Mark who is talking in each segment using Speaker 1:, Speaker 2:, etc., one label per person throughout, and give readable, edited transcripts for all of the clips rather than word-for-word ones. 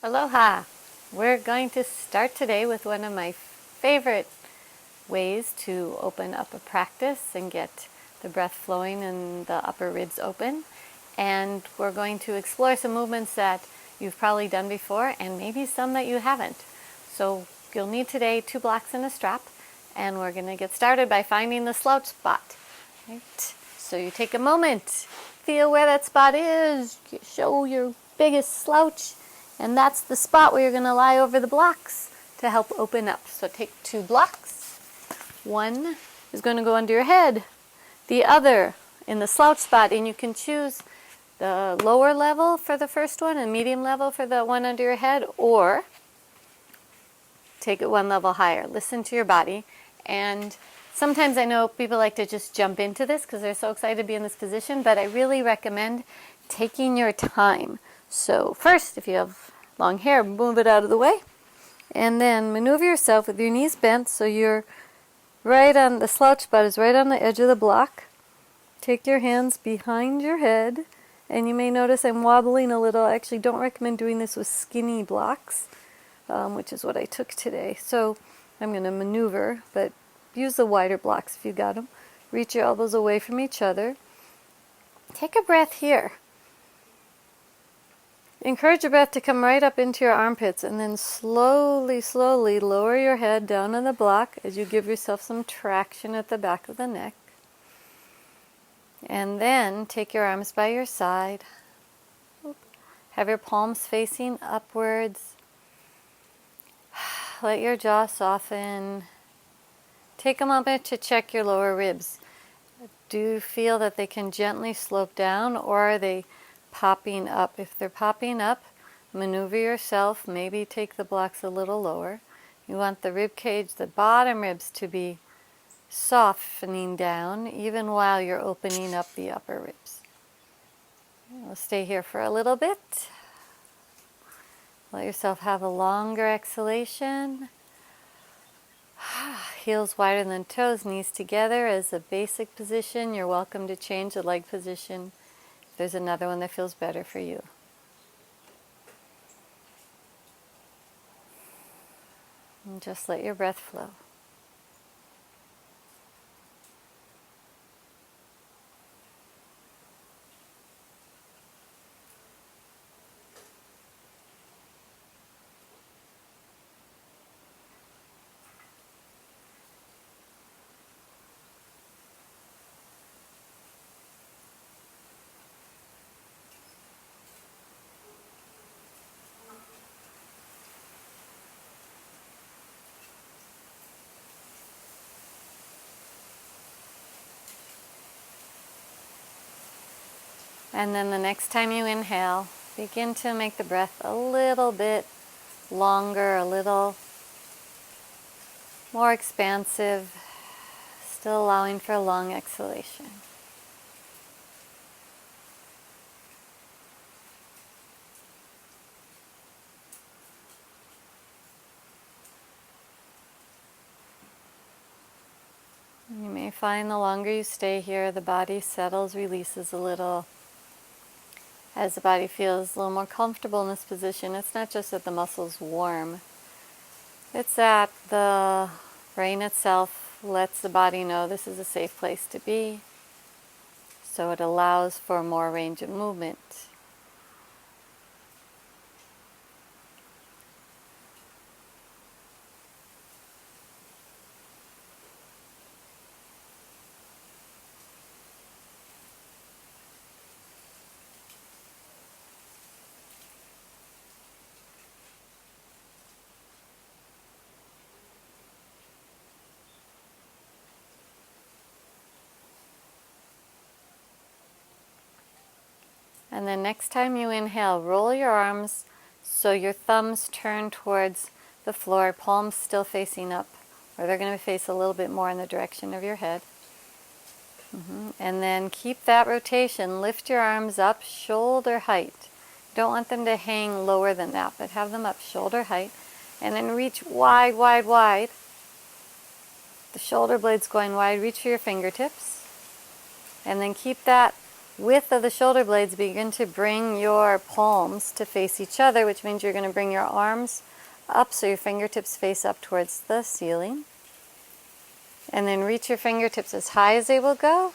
Speaker 1: Aloha! We're going to start today with one of my favorite ways to open up a practice and get the breath flowing and the upper ribs open. And we're going to explore some movements that you've probably done before and maybe some that you haven't. So you'll need today 2 blocks and a strap, and we're going to get started by finding the slouch spot. Right? So you take a moment, feel where that spot is, show your biggest slouch, and that's the spot where you're going to lie over the blocks to help open up. So take 2 blocks. One is going to go under your head, the other in the slouch spot, and you can choose the lower level for the first one and medium level for the one under your head, or take it 1 level higher. Listen to your body. And sometimes I know people like to just jump into this because they're so excited to be in this position, but I really recommend taking your time. So first, if you have long hair, move it out of the way, and then maneuver yourself with your knees bent so you're right on the slouch spot is right on the edge of the block. Take your hands behind your head, and you may notice I'm wobbling a little. I actually don't recommend doing this with skinny blocks, which is what I took today. So I'm going to maneuver, but use the wider blocks if you got them. Reach your elbows away from each other. Take a breath here. Encourage your breath to come right up into your armpits, and then slowly, slowly lower your head down on the block as you give yourself some traction at the back of the neck. And then take your arms by your side. Have your palms facing upwards. Let your jaw soften. Take a moment to check your lower ribs. Do you feel that they can gently slope down, or are they popping up? If they're popping up, maneuver yourself, maybe take the blocks a little lower. You want the rib cage, the bottom ribs, to be softening down even while you're opening up the upper ribs. We'll stay here for a little bit. Let yourself have a longer exhalation. Heels wider than toes, knees together as a basic position. You're welcome to change the leg position if there's another one that feels better for you. And just let your breath flow. And then the next time you inhale, begin to make the breath a little bit longer, a little more expansive, still allowing for a long exhalation. You may find the longer you stay here, the body settles, releases a little. As the body feels a little more comfortable in this position, it's not just that the muscles warm, it's that the brain itself lets the body know this is a safe place to be, so it allows for more range of movement. And then next time you inhale, roll your arms so your thumbs turn towards the floor, palms still facing up, or they're going to face a little bit more in the direction of your head. And then keep that rotation. Lift your arms up shoulder height. You don't want them to hang lower than that, but have them up shoulder height. And then reach wide, wide, wide. The shoulder blades going wide. Reach for your fingertips. And then keep that width of the shoulder blades, begin to bring your palms to face each other, which means you're going to bring your arms up so your fingertips face up towards the ceiling. And then reach your fingertips as high as they will go,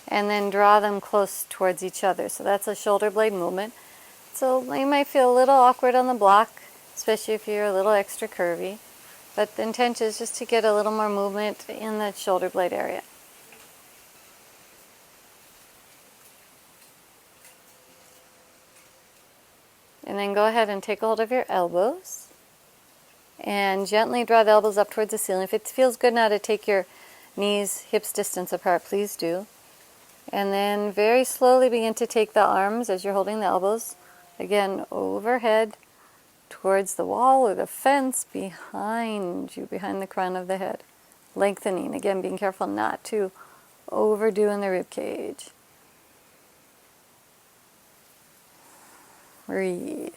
Speaker 1: and then draw them close towards each other. So that's a shoulder blade movement. So you might feel a little awkward on the block, especially if you're a little extra curvy. But the intention is just to get a little more movement in the shoulder blade area. And then go ahead and take a hold of your elbows and gently draw the elbows up towards the ceiling. If it feels good now to take your knees hips distance apart, please do. And then very slowly begin to take the arms as you're holding the elbows, again, overhead towards the wall or the fence behind you, behind the crown of the head. Lengthening, again, being careful not to overdo in the rib cage. Breathe.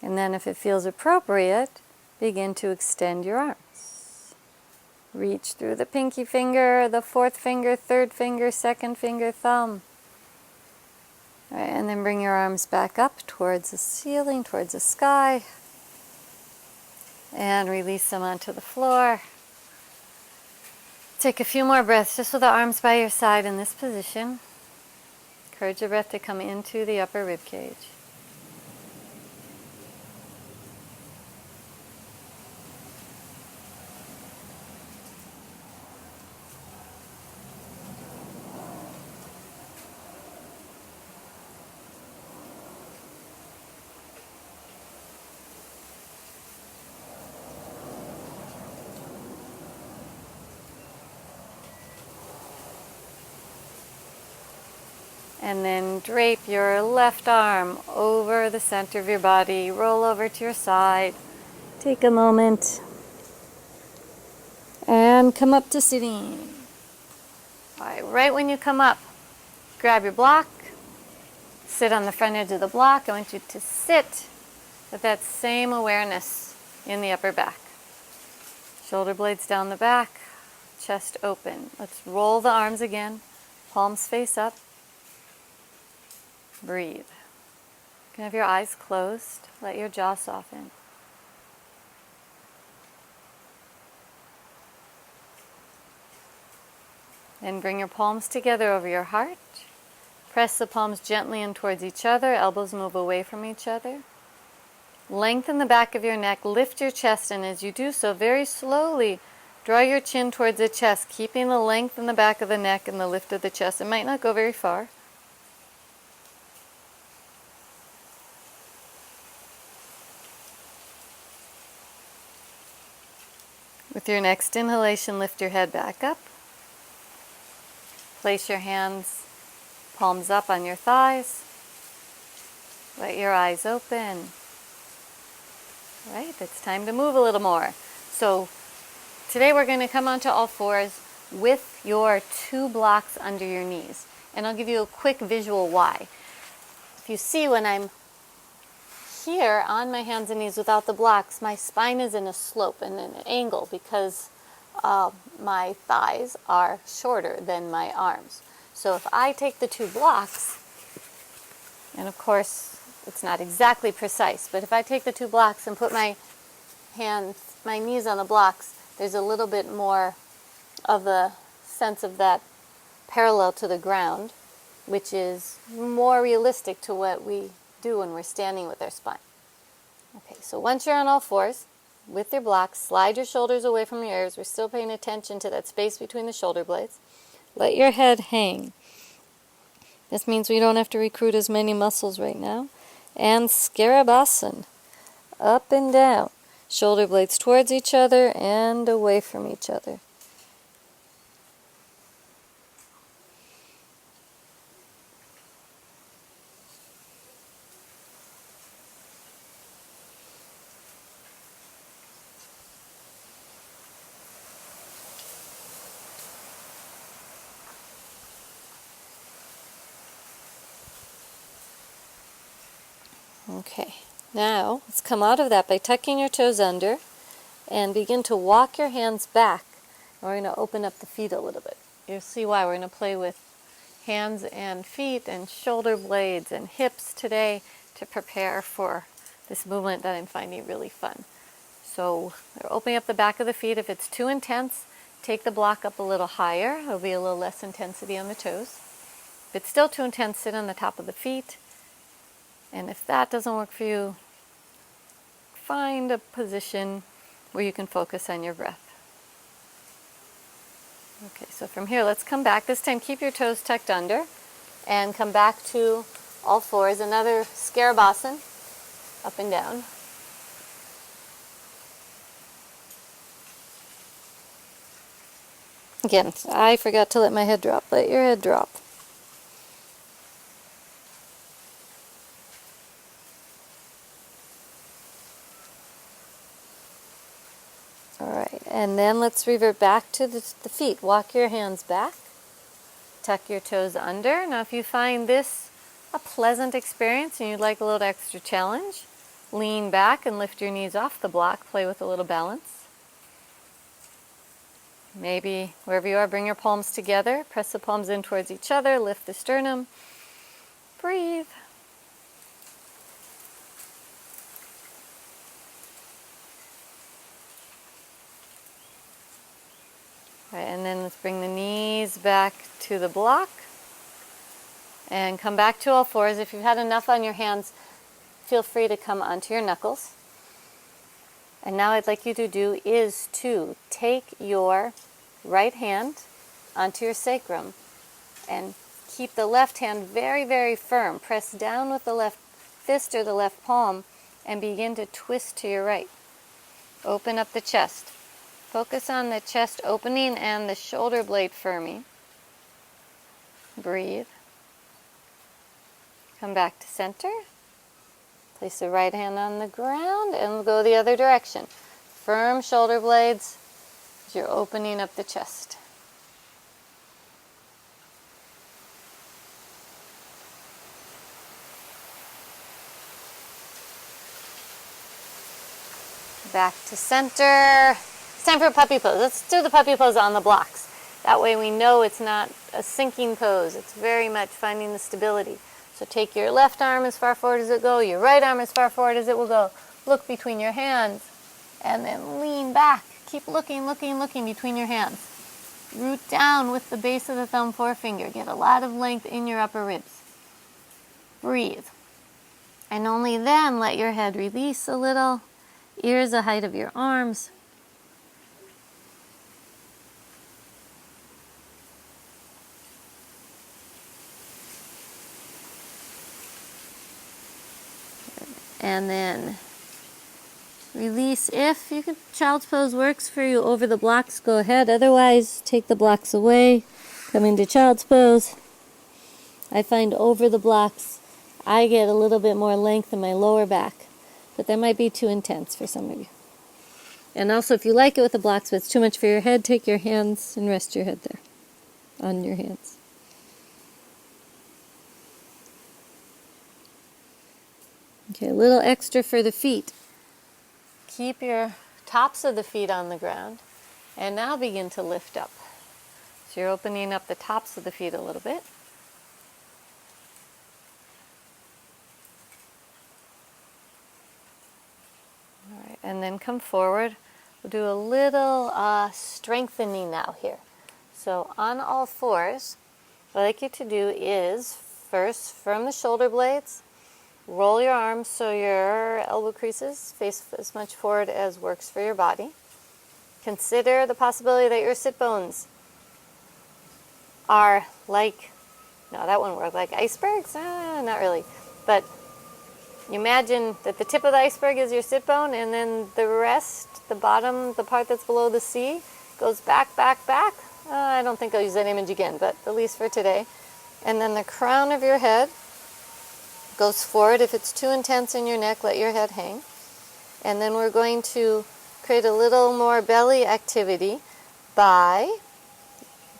Speaker 1: And then if it feels appropriate, begin to extend your arms. Reach through the pinky finger, the fourth finger, third finger, second finger, thumb. All right, and then bring your arms back up towards the ceiling, towards the sky. And release them onto the floor. Take a few more breaths just with the arms by your side in this position. Encourage the breath to come into the upper rib cage. And then drape your left arm over the center of your body. Roll over to your side. Take a moment. And come up to sitting. All right, right when you come up, grab your block. Sit on the front edge of the block. I want you to sit with that same awareness in the upper back. Shoulder blades down the back. Chest open. Let's roll the arms again. Palms face up. Breathe. You can have your eyes closed. Let your jaw soften. Then bring your palms together over your heart. Press the palms gently in towards each other. Elbows move away from each other. Lengthen the back of your neck. Lift your chest, and as you do so, very slowly, draw your chin towards the chest, keeping the length in the back of the neck and the lift of the chest. It might not go very far. With your next inhalation, lift your head back up. Place your hands, palms up on your thighs. Let your eyes open. All right, it's time to move a little more. So today we're going to come onto all fours with your two blocks under your knees. And I'll give you a quick visual why. If you see, when I'm here on my hands and knees without the blocks, my spine is in a slope and an angle because my thighs are shorter than my arms. So if I take the two blocks, and of course it's not exactly precise, but if I take the two blocks and put my knees on the blocks, there's a little bit more of the sense of that parallel to the ground, which is more realistic to what we do when we're standing with our spine. Okay, so once you're on all fours with your blocks, slide your shoulders away from your ears. We're still paying attention to that space between the shoulder blades. Let your head hang. This means we don't have to recruit as many muscles right now. And Scarabasana, up and down. Shoulder blades towards each other and away from each other. Okay, now let's come out of that by tucking your toes under and begin to walk your hands back We're going to open up the feet a little bit. You'll see why. We're going to play with hands and feet and shoulder blades and hips today to prepare for this movement that I'm finding really fun. So we're opening up the back of the feet. If it's too intense, take the block up a little higher. There'll be a little less intensity on the toes. If it's still too intense, sit on the top of the feet. And if that doesn't work for you, find a position where you can focus on your breath. Okay, so from here, let's come back. This time, keep your toes tucked under and come back to all fours. Another Scarabasana, up and down. Again, I forgot to let my head drop. Let your head drop. All right, and then let's revert back to the feet. Walk your hands back. Tuck your toes under. Now, if you find this a pleasant experience and you'd like a little extra challenge, lean back and lift your knees off the block. Play with a little balance. Maybe wherever you are, bring your palms together. Press the palms in towards each other. Lift the sternum. Breathe. All right, and then let's bring the knees back to the block. And come back to all fours. If you've had enough on your hands, feel free to come onto your knuckles. And now I'd like you to do is to take your right hand onto your sacrum and keep the left hand very, very firm. Press down with the left fist or the left palm and begin to twist to your right. Open up the chest. Focus on the chest opening and the shoulder blade firming. Breathe. Come back to center. Place the right hand on the ground and we'll go the other direction. Firm shoulder blades as you're opening up the chest. Back to center. It's time for a puppy pose. Let's do the puppy pose on the blocks. That way we know it's not a sinking pose. It's very much finding the stability. So take your left arm as far forward as it will go, your right arm as far forward as it will go. Look between your hands and then lean back. Keep looking, looking, looking between your hands. Root down with the base of the thumb forefinger. Get a lot of length in your upper ribs. Breathe. And only then let your head release a little. Ears the height of your arms. And then release. If you can, child's pose works for you over the blocks, go ahead. Otherwise, take the blocks away. Come into child's pose. I find over the blocks, I get a little bit more length in my lower back. But that might be too intense for some of you. And also, if you like it with the blocks, but it's too much for your head, take your hands and rest your head there on your hands. Okay, a little extra for the feet. Keep your tops of the feet on the ground and now begin to lift up. So you're opening up the tops of the feet a little bit. All right, and then come forward. We'll do a little strengthening now here. So on all fours, what I'd like you to do is first from the shoulder blades, roll your arms so your elbow creases face as much forward as works for your body. Consider the possibility that your sit bones are like, no, that wouldn't work, like icebergs? Not really. But imagine that the tip of the iceberg is your sit bone and then the rest, the bottom, the part that's below the sea, goes back, back, back. I don't think I'll use that image again, but at least for today. And then the crown of your head goes forward. If it's too intense in your neck, let your head hang. And then we're going to create a little more belly activity by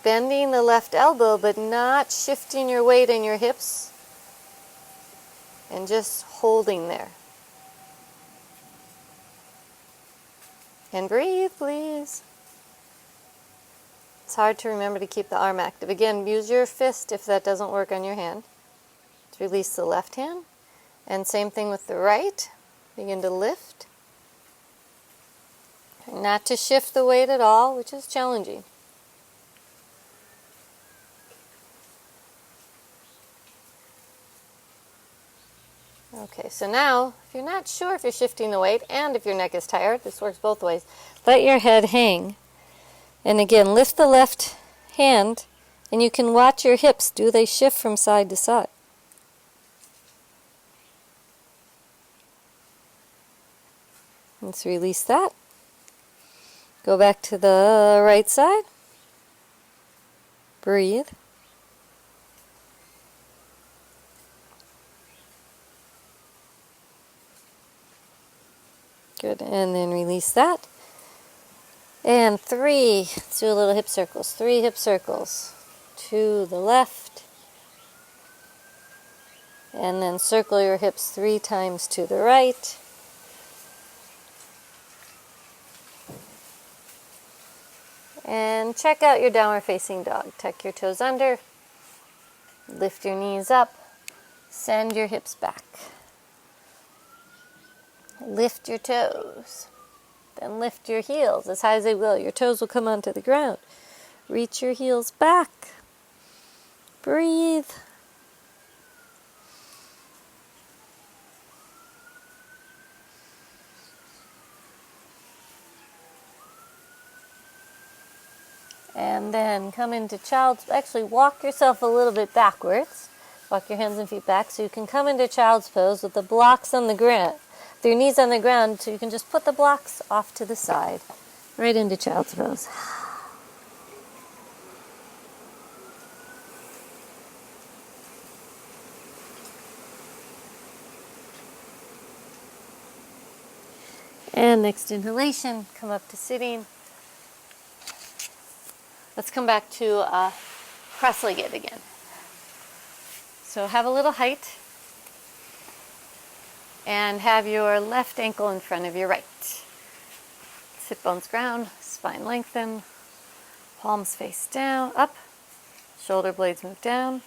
Speaker 1: bending the left elbow, but not shifting your weight in your hips, and just holding there. And breathe, please. It's hard to remember to keep the arm active. Again, use your fist if that doesn't work on your hand. To release the left hand. And same thing with the right. Begin to lift. Not to shift the weight at all, which is challenging. Okay, so now, if you're not sure if you're shifting the weight and if your neck is tired, this works both ways, let your head hang. And again, lift the left hand, and you can watch your hips. Do they shift from side to side? Let's release that. Go back to the right side. Breathe. Good, and then release that. And 3, let's do a little hip circles. 3 hip circles to the left. And then circle your hips 3 times to the right. And check out your downward facing dog. Tuck your toes under. Lift your knees up. Send your hips back. Lift your toes. Then lift your heels as high as they will. Your toes will come onto the ground. Reach your heels back. Breathe. And then come into child's, actually walk yourself a little bit backwards. Walk your hands and feet back so you can come into child's pose with the blocks on the ground. With your knees on the ground, so you can just put the blocks off to the side. Right into child's pose. And next inhalation, come up to sitting. Let's come back to cross-legged again. So have a little height and have your left ankle in front of your right. Sit bones ground, spine lengthen, palms face down, up, shoulder blades move down.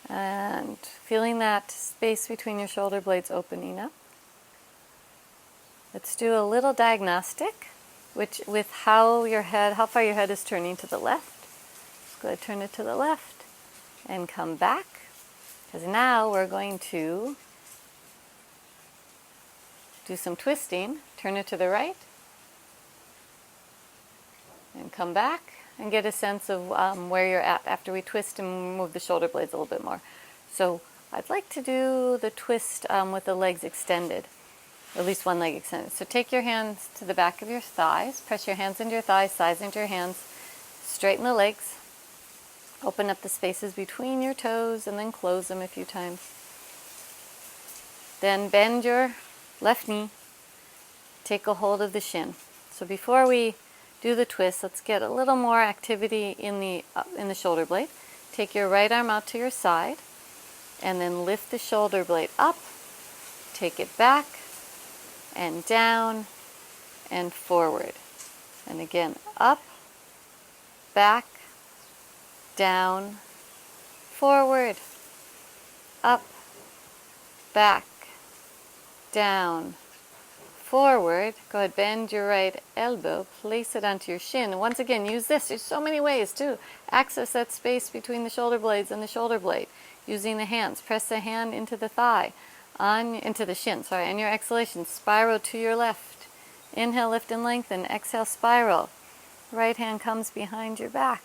Speaker 1: And feeling that space between your shoulder blades opening up. Let's do a little diagnostic, with how far your head is turning to the left. Just go ahead, turn it to the left and come back. Because now we're going to do some twisting. Turn it to the right and come back and get a sense of where you're at after we twist and move the shoulder blades a little bit more. So I'd like to do the twist with the legs extended. At least one leg extended. So take your hands to the back of your thighs. Press your hands into your thighs, thighs into your hands. Straighten the legs. Open up the spaces between your toes and then close them a few times. Then bend your left knee. Take a hold of the shin. So before we do the twist, let's get a little more activity in the shoulder blade. Take your right arm out to your side and then lift the shoulder blade up. Take it back and down and forward. And again, up, back, down, forward, up, back, down, forward. Go ahead, bend your right elbow, place it onto your shin. And once again, use this. There's so many ways to access that space between the shoulder blades and the shoulder blade. Using the hands, press the hand into the thigh, into the shin, on your exhalation, spiral to your left. Inhale, lift and lengthen. Exhale, spiral. Right hand comes behind your back.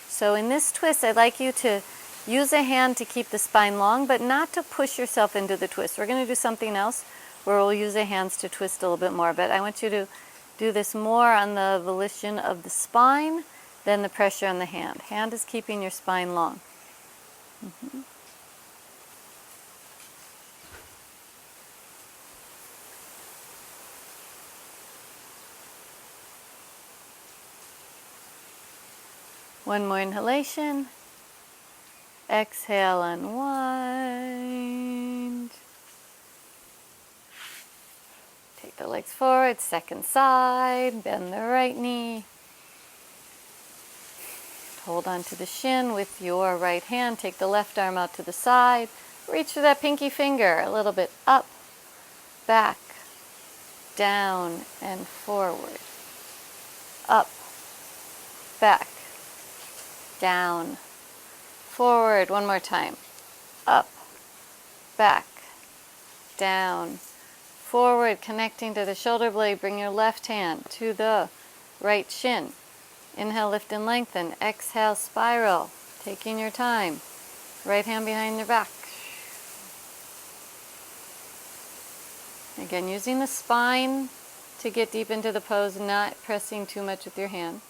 Speaker 1: So in this twist, I'd like you to use a hand to keep the spine long, but not to push yourself into the twist. We're going to do something else where we'll use the hands to twist a little bit more, but I want you to do this more on the volition of the spine than the pressure on the hand. Hand is keeping your spine long. Mm-hmm. One more inhalation. Exhale, unwind. Take the legs forward, second side, bend the right knee. Hold on to the shin with your right hand. Take the left arm out to the side. Reach for that pinky finger a little bit up, back, down, and forward. Up, back, down, forward. One more time. Up, back, down, forward, connecting to the shoulder blade. Bring your left hand to the right shin. Inhale, lift and lengthen. Exhale, spiral. Taking your time. Right hand behind your back. Again, using the spine to get deep into the pose, not pressing too much with your hand.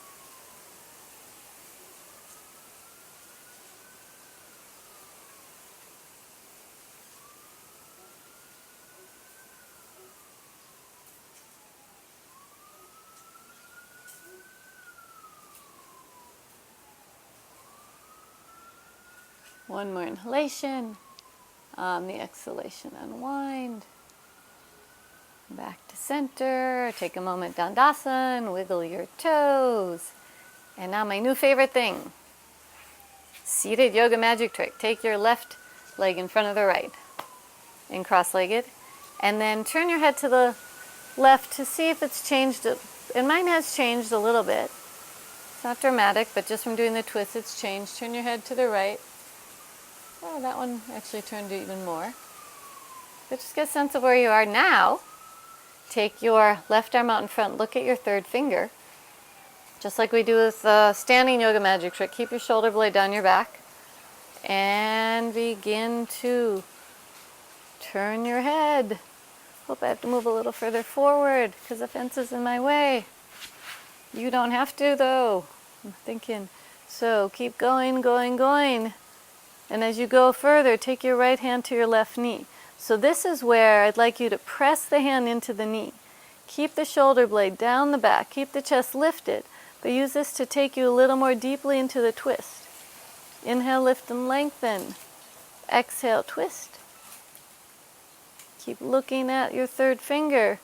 Speaker 1: One more inhalation. On the exhalation, unwind. Back to center. Take a moment, Dandasana. Wiggle your toes. And now my new favorite thing. Seated yoga magic trick. Take your left leg in front of the right and cross-legged. And then turn your head to the left to see if it's changed. And mine has changed a little bit. It's not dramatic, but just from doing the twist, it's changed. Turn your head to the right. Oh, that one actually turned even more. But just get a sense of where you are now. Take your left arm out in front. Look at your third finger. Just like we do with the standing yoga magic trick. Keep your shoulder blade down your back. And begin to turn your head. Hope I have to move a little further forward because the fence is in my way. You don't have to though. I'm thinking. So keep going, going, going. And as you go further, take your right hand to your left knee. So this is where I'd like you to press the hand into the knee. Keep the shoulder blade down the back. Keep the chest lifted. But use this to take you a little more deeply into the twist. Inhale, lift and lengthen. Exhale, twist. Keep looking at your third finger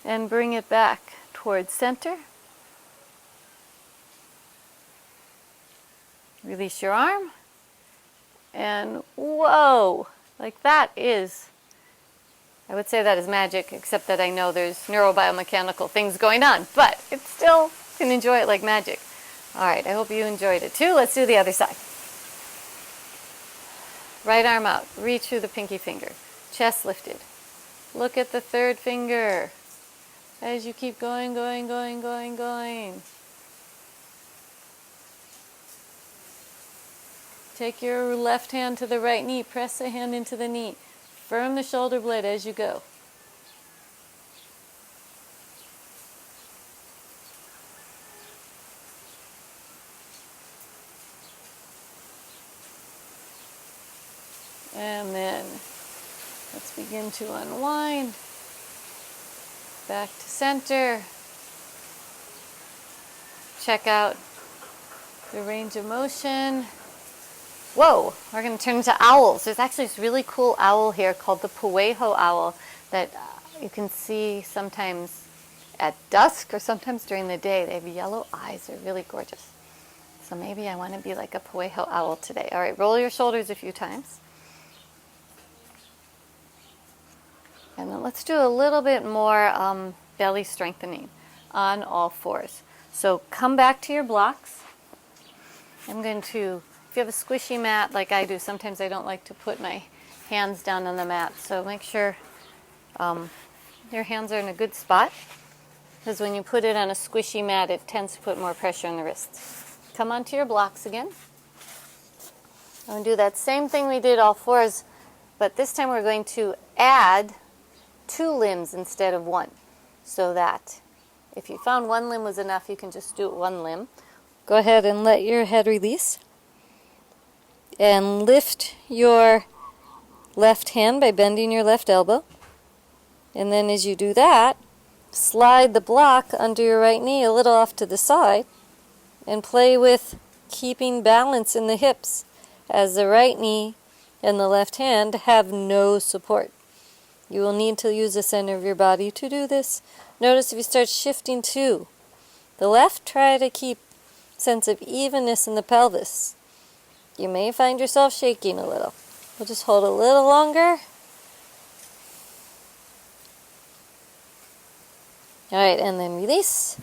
Speaker 1: and bring it back towards center. Release your arm. And whoa, like that is, I would say that is magic, except that I know there's neurobiomechanical things going on, but it still can enjoy it like magic. All right, I hope you enjoyed it too. Let's do the other side. Right arm out, reach through the pinky finger, chest lifted. Look at the third finger as you keep going, going, going, going, going. Take your left hand to the right knee. Press the hand into the knee. Firm the shoulder blade as you go. And then let's begin to unwind. Back to center. Check out the range of motion. Whoa, we're going to turn into owls. There's actually this really cool owl here called the Puejo owl that you can see sometimes at dusk or sometimes during the day. They have yellow eyes. They're really gorgeous. So maybe I want to be like a Puejo owl today. All right, roll your shoulders a few times. And then let's do a little bit more belly strengthening on all fours. So come back to your blocks. I'm going to, if you have a squishy mat like I do, sometimes I don't like to put my hands down on the mat. So make sure your hands are in a good spot, because when you put it on a squishy mat, it tends to put more pressure on the wrists. Come onto your blocks again. I'm going to do that same thing we did all fours, but this time we're going to add 2 limbs instead of 1, so that if you found 1 limb was enough, you can just do it 1 limb. Go ahead and let your head release and lift your left hand by bending your left elbow, and then as you do that, slide the block under your right knee a little off to the side and play with keeping balance in the hips as the right knee and the left hand have no support. You will need to use the center of your body to do this. Notice if you start shifting to the left, try to keep sense of evenness in the pelvis. You may find yourself shaking a little. We'll just hold a little longer. Alright, and then release.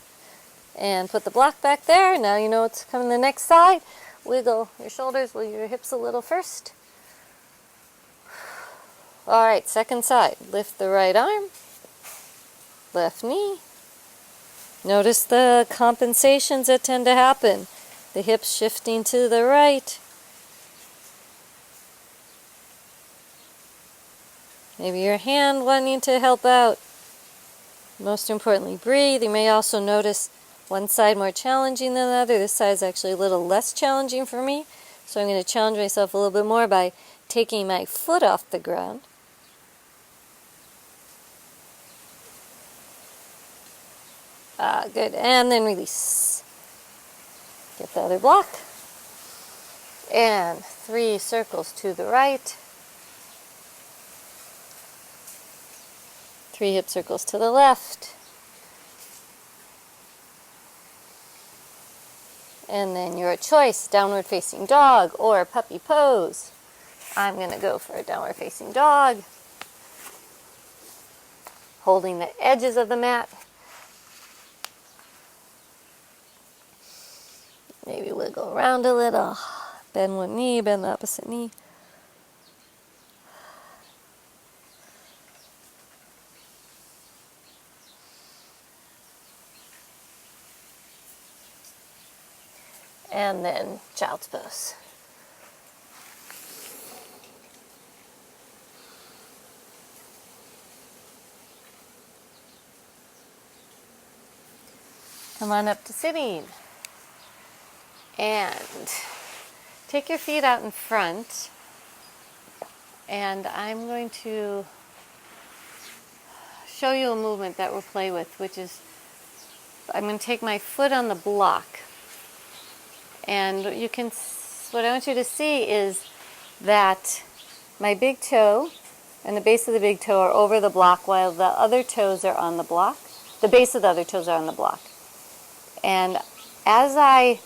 Speaker 1: And put the block back there. Now you know what's coming the next side. Wiggle your shoulders, wiggle your hips a little first. Alright, second side. Lift the right arm. Left knee. Notice the compensations that tend to happen. The hips shifting to the right. Maybe your hand wanting to help out. Most importantly, breathe. You may also notice one side more challenging than the other. This side is actually a little less challenging for me. So I'm going to challenge myself a little bit more by taking my foot off the ground. Good. And then release. Get the other block. And 3 circles to the right. 3 hip circles to the left. And then your choice, downward facing dog or puppy pose. I'm going to go for a downward facing dog. Holding the edges of the mat. Maybe wiggle around a little. Bend one knee, bend the opposite knee. And then child's pose. Come on up to sitting. And take your feet out in front. And I'm going to show you a movement that we'll play with, which is I'm going to take my foot on the block. And what I want you to see is that my big toe and the base of the big toe are over the block while the other toes are on the block. The base of the other toes are on the block. And as I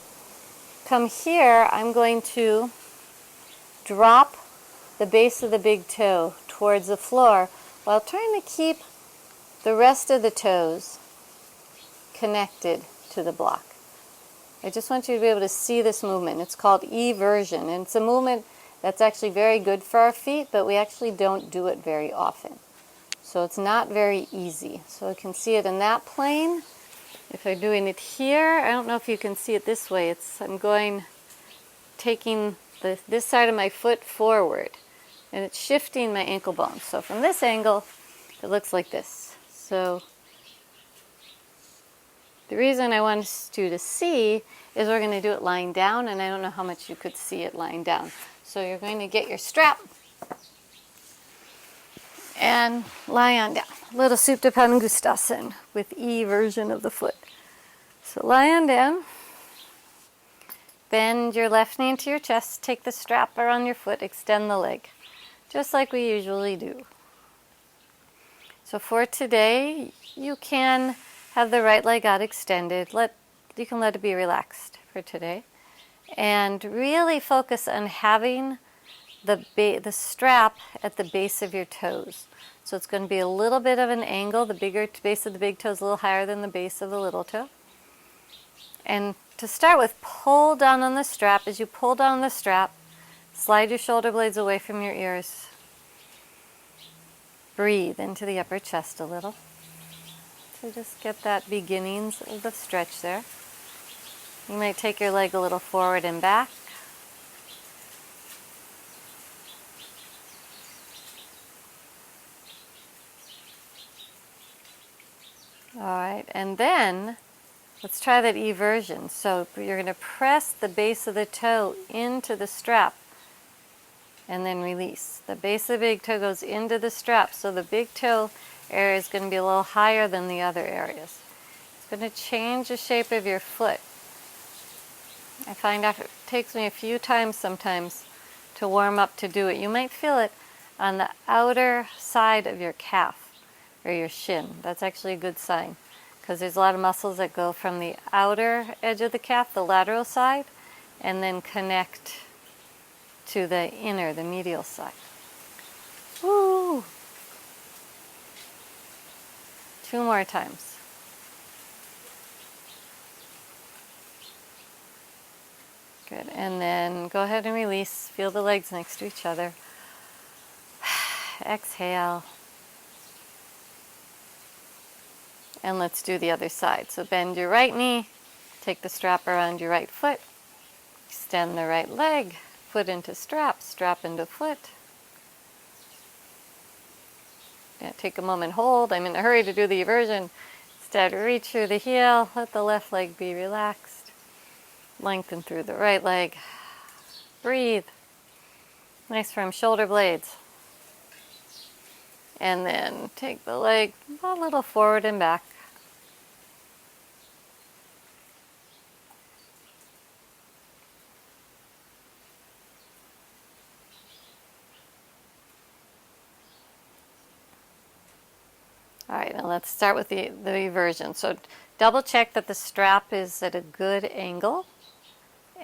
Speaker 1: come here, I'm going to drop the base of the big toe towards the floor while trying to keep the rest of the toes connected to the block. I just want you to be able to see this movement. It's called eversion, and it's a movement that's actually very good for our feet, but we actually don't do it very often. So it's not very easy. So you can see it in that plane. If I'm doing it here, I don't know if you can see it this way. I'm taking this side of my foot forward, and it's shifting my ankle bone. So from this angle, it looks like this. So the reason I want you to see is we're going to do it lying down, and I don't know how much you could see it lying down. So you're going to get your strap and lie on down. Little Supta Padangustasana with eversion of the foot. So lie on down. Bend your left knee into your chest. Take the strap around your foot. Extend the leg, just like we usually do. So for today, you can have the right leg out extended. You can let it be relaxed for today. And really focus on having the strap at the base of your toes. So it's going to be a little bit of an angle. The bigger base of the big toe is a little higher than the base of the little toe. And to start with, pull down on the strap. As you pull down on the strap, slide your shoulder blades away from your ears. Breathe into the upper chest a little. So just get that beginnings of the stretch there. You might take your leg a little forward and back. All right, and then let's try that eversion. So you're going to press the base of the toe into the strap and then release. The base of the big toe goes into the strap, so the big toe area is going to be a little higher than the other areas. It's going to change the shape of your foot. I find out it takes me a few times sometimes to warm up to do it. You might feel it on the outer side of your calf or your shin. That's actually a good sign because there's a lot of muscles that go from the outer edge of the calf, the lateral side, and then connect to the inner, the medial side. Woo! 2 more times. Good. And then go ahead and release. Feel the legs next to each other. Exhale. And let's do the other side. So bend your right knee. Take the strap around your right foot. Extend the right leg. Foot into strap. Strap into foot. Yeah, take a moment, hold. I'm in a hurry to do the eversion. Instead, reach through the heel. Let the left leg be relaxed. Lengthen through the right leg. Breathe. Nice firm shoulder blades. And then take the leg a little forward and back. All right, now let's start with the eversion. So double check that the strap is at a good angle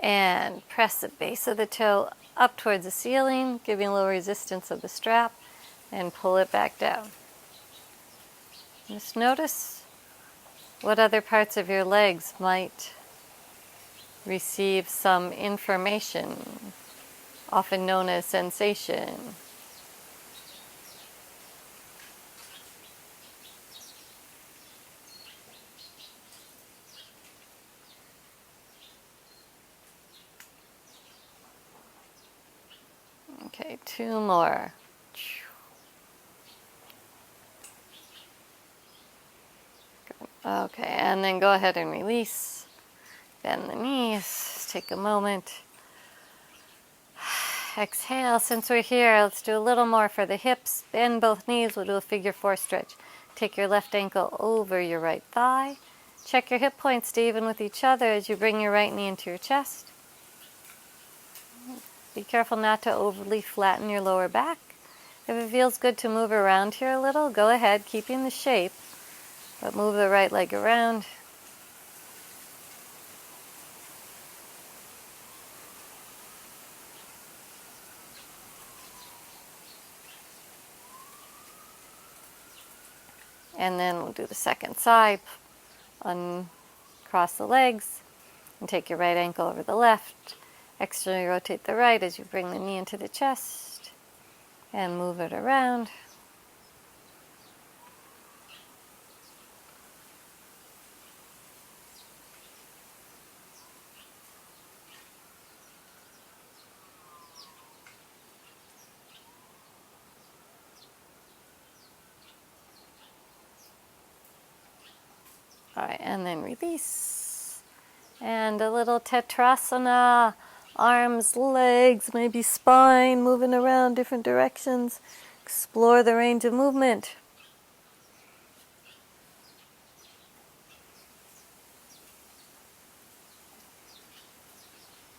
Speaker 1: and press the base of the toe up towards the ceiling, giving a little resistance of the strap, and pull it back down. Just notice what other parts of your legs might receive some information, often known as sensation. Okay, 2 more. Good. Okay, and then go ahead and release. Bend the knees. Take a moment. Exhale. Since we're here, let's do a little more for the hips. Bend both knees. We'll do a figure 4 stretch. Take your left ankle over your right thigh. Check your hip points to even with each other as you bring your right knee into your chest. Be careful not to overly flatten your lower back. If it feels good to move around here a little, go ahead, keeping the shape, but move the right leg around. And then we'll do the second side. Uncross the legs and take your right ankle over the left. Externally rotate the right as you bring the knee into the chest and move it around. All right, and then release. And a little Tetrasana. Arms, legs, maybe spine, moving around different directions. Explore the range of movement.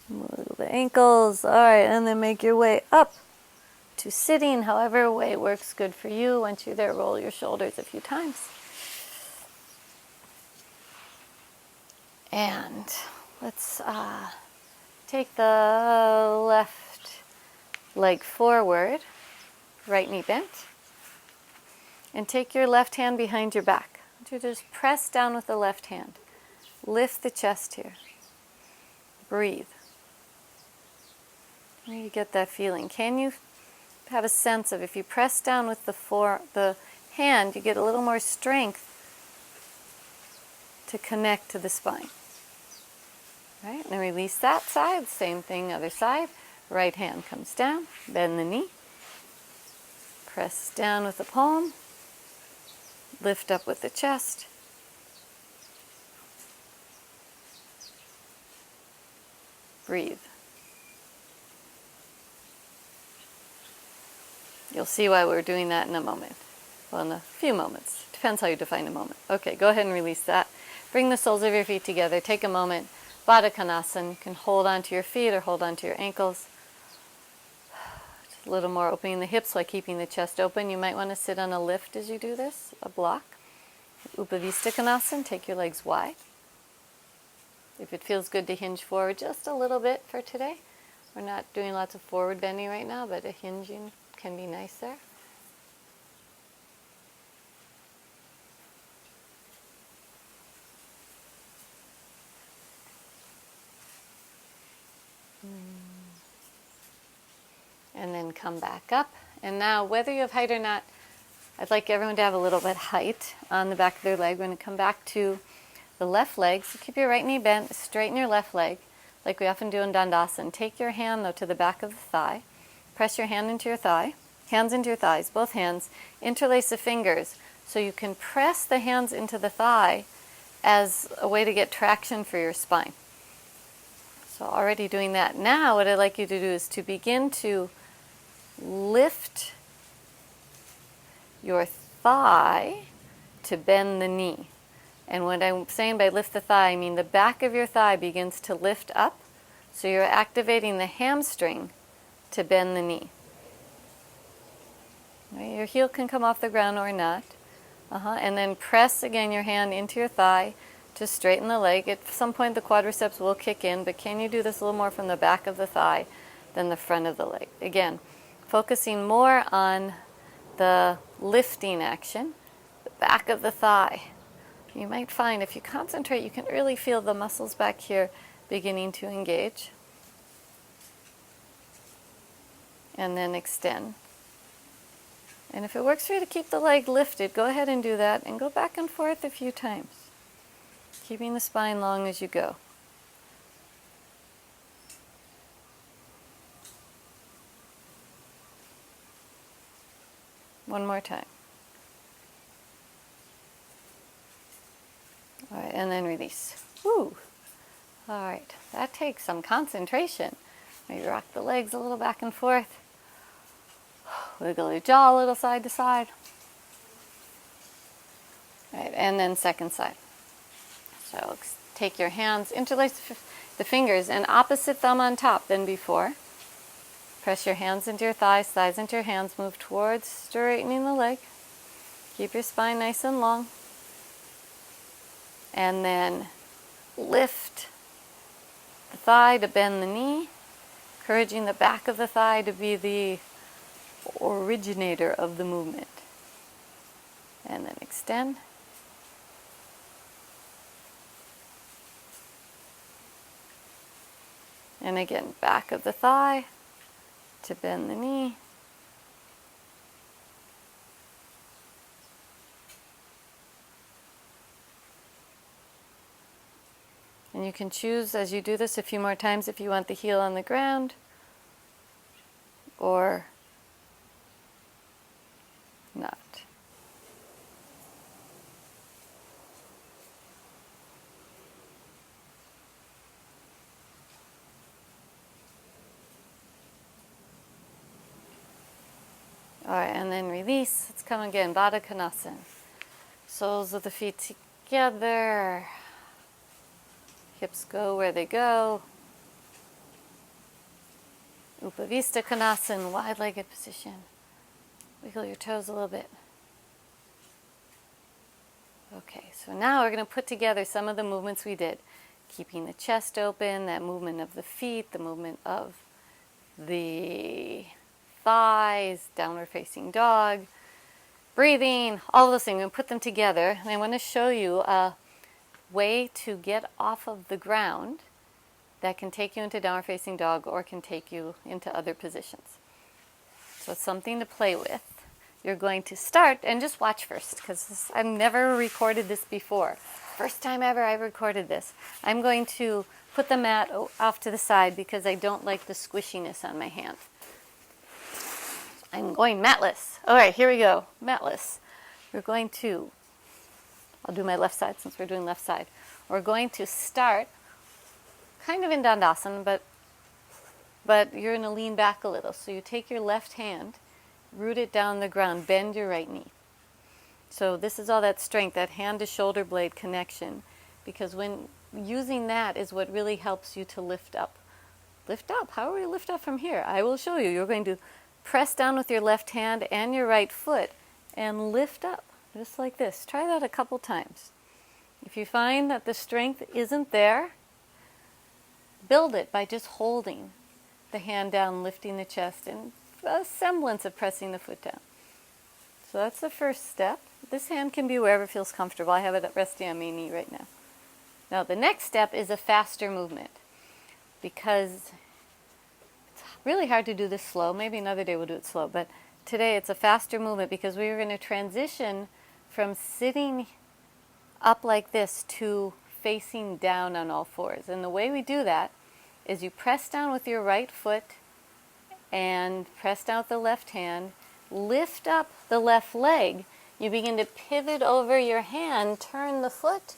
Speaker 1: Move the ankles. All right, and then make your way up to sitting, however way works good for you. Once you're there, roll your shoulders a few times. And let's take the left leg forward, right knee bent, and take your left hand behind your back. You just press down with the left hand. Lift the chest here. Breathe. You get that feeling. Can you have a sense of if you press down with the hand, you get a little more strength to connect to the spine. Right, and then release that side. Same thing, other side. Right hand comes down. Bend the knee. Press down with the palm. Lift up with the chest. Breathe. You'll see why we're doing that in a moment. Well, in a few moments. Depends how you define a moment. Okay, go ahead and release that. Bring the soles of your feet together. Take a moment. Baddha Konasana. You can hold onto your feet or hold onto your ankles. A little more opening the hips while keeping the chest open. You might want to sit on a lift as you do this, a block. Upavisthakonasana, take your legs wide. If it feels good to hinge forward just a little bit for today. We're not doing lots of forward bending right now, but a hinging can be nice there. And then come back up. And now, whether you have height or not, I'd like everyone to have a little bit height on the back of their leg. We're going to come back to the left leg. So keep your right knee bent, straighten your left leg, like we often do in Dandasana. Take your hand, though, to the back of the thigh. Press your hand into your thigh, hands into your thighs, both hands. Interlace the fingers so you can press the hands into the thigh as a way to get traction for your spine. So already doing that. Now what I'd like you to do is to begin to lift your thigh to bend the knee. And what I'm saying by lift the thigh, I mean the back of your thigh begins to lift up, so you're activating the hamstring to bend the knee. Right? Your heel can come off the ground or not. And then press again your hand into your thigh to straighten the leg. At some point the quadriceps will kick in, but can you do this a little more from the back of the thigh than the front of the leg? Again, focusing more on the lifting action, the back of the thigh. You might find if you concentrate, you can really feel the muscles back here beginning to engage. And then extend. And if it works for you to keep the leg lifted, go ahead and do that and go back and forth a few times, keeping the spine long as you go. One more time. All right, and then release. Woo! All right, that takes some concentration. Maybe rock the legs a little back and forth. Wiggle your jaw a little side to side. All right, and then second side. So take your hands, interlace the fingers, and opposite thumb on top than before. Press your hands into your thighs, thighs into your hands. Move towards straightening the leg. Keep your spine nice and long. And then lift the thigh to bend the knee, encouraging the back of the thigh to be the originator of the movement. And then extend. And again, back of the thigh to bend the knee. And you can choose as you do this a few more times if you want the heel on the ground or not. All right, and then release. Let's come again, Baddha Konasana. Soles of the feet together. Hips go where they go. Upavisthakonasana, wide-legged position. Wiggle your toes a little bit. Okay, so now we're going to put together some of the movements we did. Keeping the chest open, that movement of the feet, the movement of the thighs, downward facing dog, breathing, all those things. We're going to put them together. And I want to show you a way to get off of the ground that can take you into downward facing dog or can take you into other positions. So it's something to play with. You're going to start, and just watch first, because I've never recorded this before. First time ever I recorded this. I'm going to put the mat off to the side because I don't like the squishiness on my hand. I'm going matless. All right, here we go, matless. We're going to, I'll do my left side since we're doing left side. We're going to start kind of in Dandasana, but you're going to lean back a little. So you take your left hand, root it down the ground, bend your right knee. So this is all that strength, that hand to shoulder blade connection, because when using that is what really helps you to lift up. Lift up. How do we lift up from here? I will show you. You're going to press down with your left hand and your right foot and lift up, just like this. Try that a couple times. If you find that the strength isn't there, build it by just holding the hand down, lifting the chest, and a semblance of pressing the foot down. So that's the first step. This hand can be wherever feels comfortable. I have it resting on my knee right now. Now the next step is a faster movement, because it's really hard to do this slow. Maybe another day we'll do it slow, but today it's a faster movement because we're going to transition from sitting up like this to facing down on all fours. And the way we do that is you press down with your right foot and press down with the left hand, lift up the left leg, you begin to pivot over your hand, turn the foot,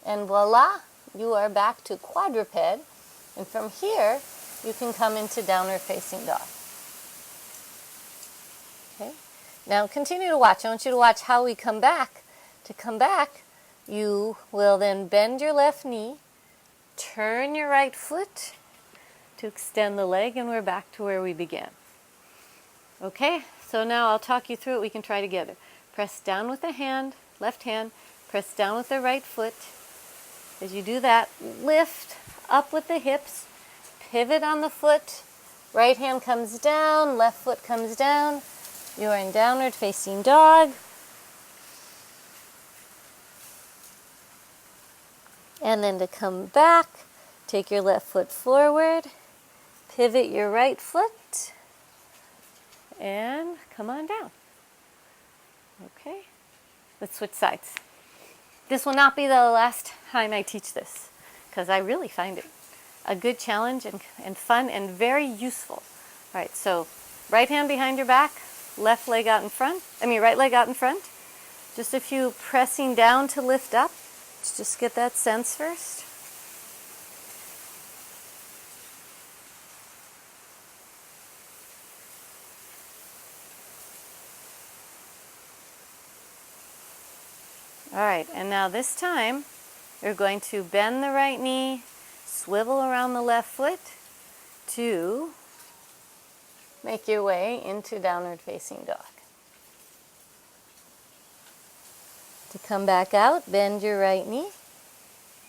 Speaker 1: and voila, you are back to quadruped. And from here, you can come into downward facing dog. Okay? Now continue to watch. I want you to watch how we come back. To come back, you will then bend your left knee, turn your right foot to extend the leg, and we're back to where we began. Okay, so now I'll talk you through it. We can try together. Press down with the hand, left hand, press down with the right foot. As you do that, lift up with the hips, pivot on the foot, right hand comes down, left foot comes down. You are in downward facing dog. And then to come back, take your left foot forward, pivot your right foot, and come on down. Okay, let's switch sides. This will not be the last time I teach this, because I really find it a good challenge and fun and very useful. All right, so right hand behind your back, left leg out in front, right leg out in front. Just a few pressing down to lift up. Let's just get that sense first. All right, and now this time, you're going to bend the right knee, swivel around the left foot to make your way into downward facing dog. To come back out, bend your right knee,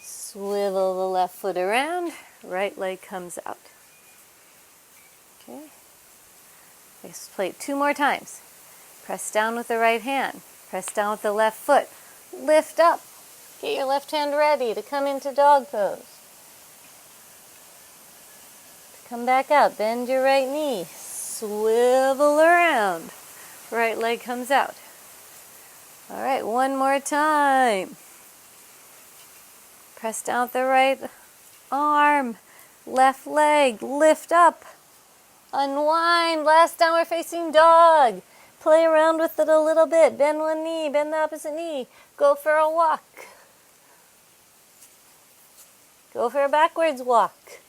Speaker 1: swivel the left foot around, right leg comes out. Okay, let's play it 2 more times. Press down with the right hand, press down with the left foot. Lift up. Get your left hand ready to come into dog pose. To come back out, bend your right knee, swivel around. Right leg comes out. All right, one more time. Press down with the right arm, left leg, lift up. Unwind, last downward facing dog. Play around with it a little bit. Bend one knee, bend the opposite knee. Go for a walk. Go for a backwards walk.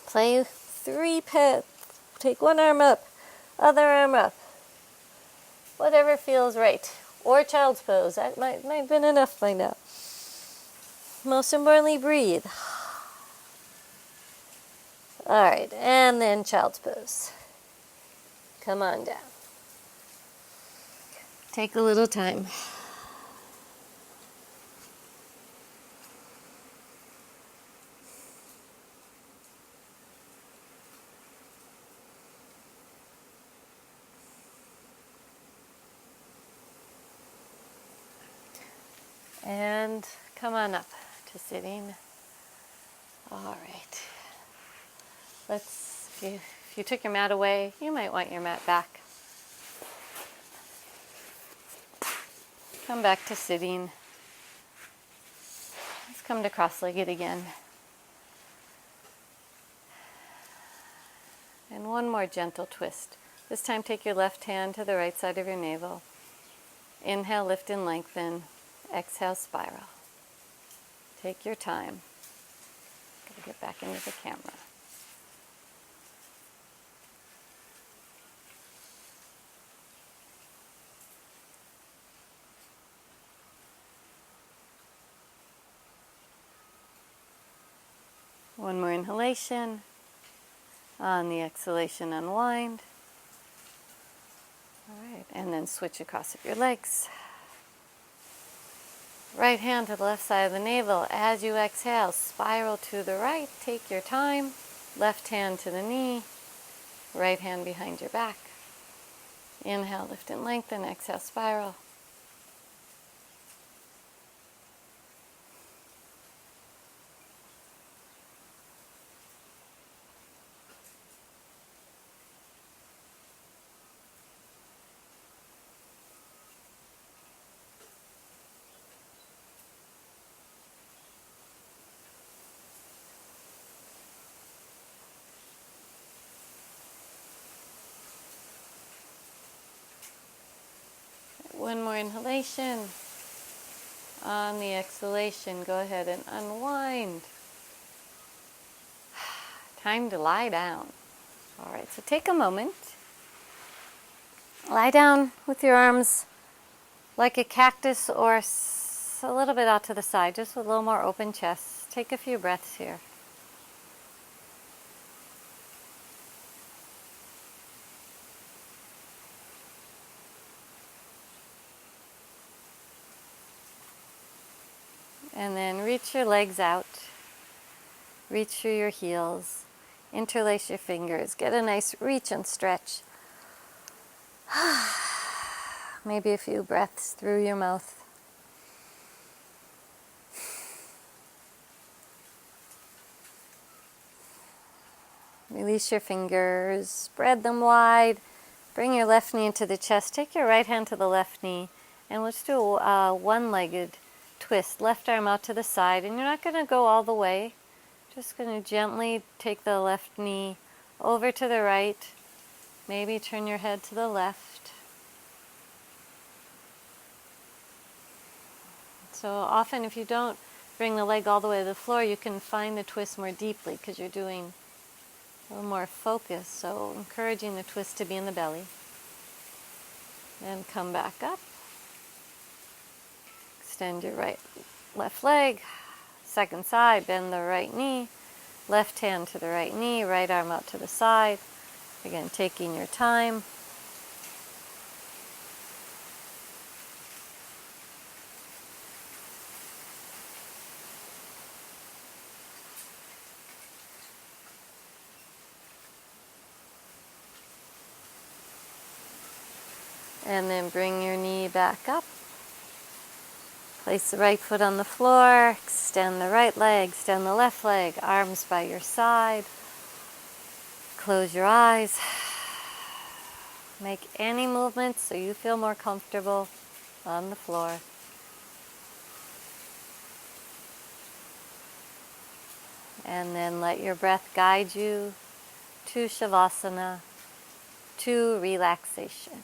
Speaker 1: Play 3 pets. Take one arm up, other arm up. Whatever feels right. Or child's pose. That might have been enough by now. Most importantly, breathe. All right, and then child's pose. Come on down. Take a little time. And come on up to sitting. All right. If you took your mat away, you might want your mat back. Come back to sitting. Let's come to cross-legged again. And one more gentle twist. This time take your left hand to the right side of your navel. Inhale, lift and lengthen. Exhale, spiral. Take your time. Gotta get back into the camera. One more inhalation. On the exhalation, unwind. All right, and then switch across of your legs. Right hand to the left side of the navel. As you exhale, spiral to the right. Take your time. Left hand to the knee. Right hand behind your back. Inhale, lift and lengthen. Exhale, spiral. One more inhalation. On the exhalation, go ahead and unwind. Time to lie down. All right, so take a moment. Lie down with your arms like a cactus or a little bit out to the side, just with a little more open chest. Take a few breaths here. And then reach your legs out. Reach through your heels. Interlace your fingers. Get a nice reach and stretch. Maybe a few breaths through your mouth. Release your fingers. Spread them wide. Bring your left knee into the chest. Take your right hand to the left knee. And let's do a one-legged twist. Left arm out to the side. And you're not going to go all the way. Just going to gently take the left knee over to the right. Maybe turn your head to the left. So often if you don't bring the leg all the way to the floor, you can find the twist more deeply because you're doing a little more focus. So encouraging the twist to be in the belly. Then come back up. Extend your left leg. Second side, bend the right knee. Left hand to the right knee, right arm out to the side. Again, taking your time. And then bring your knee back up. Place the right foot on the floor. Extend the right leg, extend the left leg, arms by your side. Close your eyes. Make any movements so you feel more comfortable on the floor. And then let your breath guide you to Shavasana, to relaxation.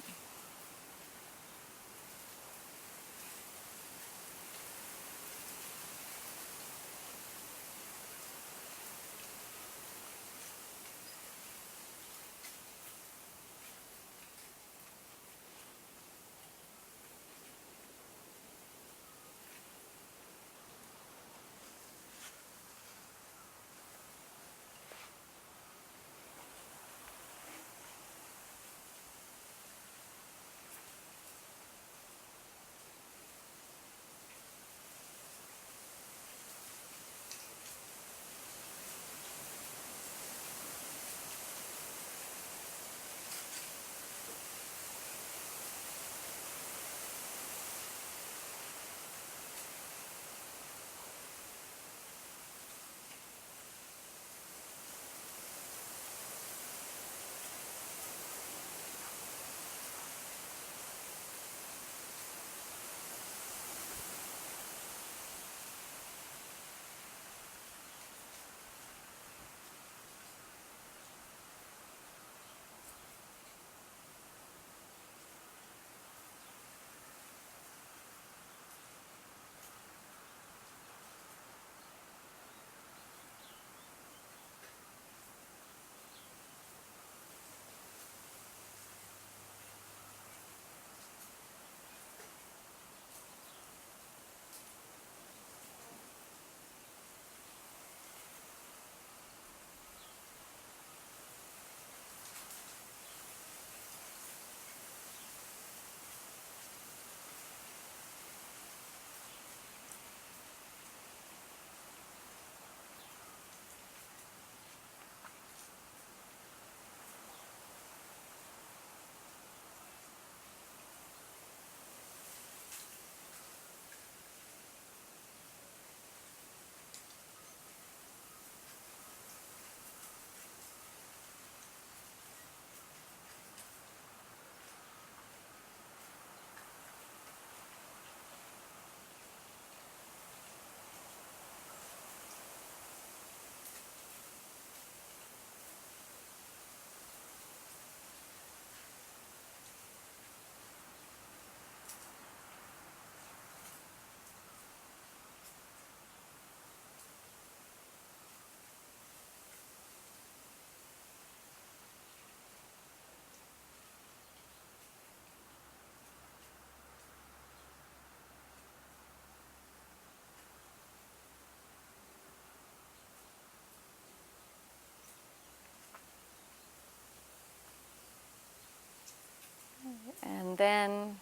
Speaker 1: And then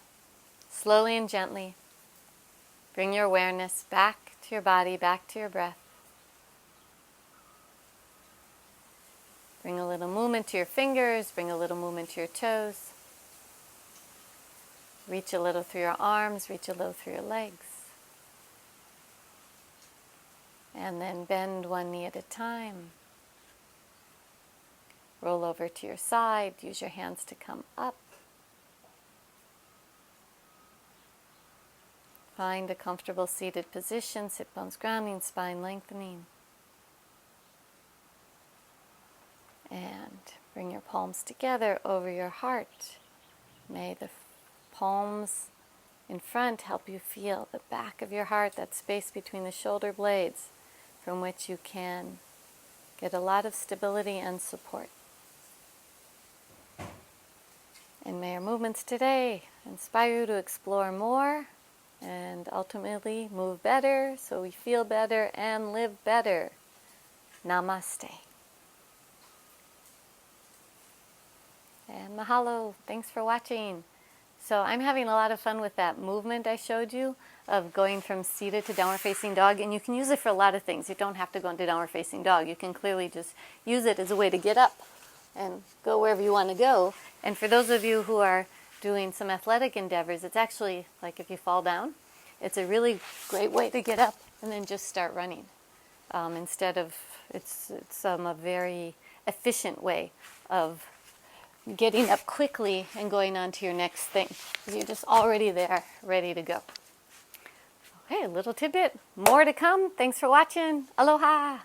Speaker 1: slowly and gently bring your awareness back to your body, back to your breath. Bring a little movement to your fingers, bring a little movement to your toes. Reach a little through your arms, reach a little through your legs. And then bend one knee at a time. Roll over to your side, use your hands to come up. Find a comfortable seated position, sit bones grounding, spine lengthening. And bring your palms together over your heart. May the palms in front help you feel the back of your heart, that space between the shoulder blades, from which you can get a lot of stability and support. And may our movements today inspire you to explore more and ultimately move better so we feel better and live better. Namaste. And mahalo. Thanks for watching. So I'm having a lot of fun with that movement I showed you of going from seated to downward facing dog, and you can use it for a lot of things. You don't have to go into downward facing dog. You can clearly just use it as a way to get up and go wherever you want to go. And for those of you who are doing some athletic endeavors, it's actually like if you fall down, it's a really great way to get up and then just start running. It's a very efficient way of getting up quickly and going on to your next thing. You're just already there, ready to go. Okay, a little tidbit. More to come. Thanks for watching. Aloha.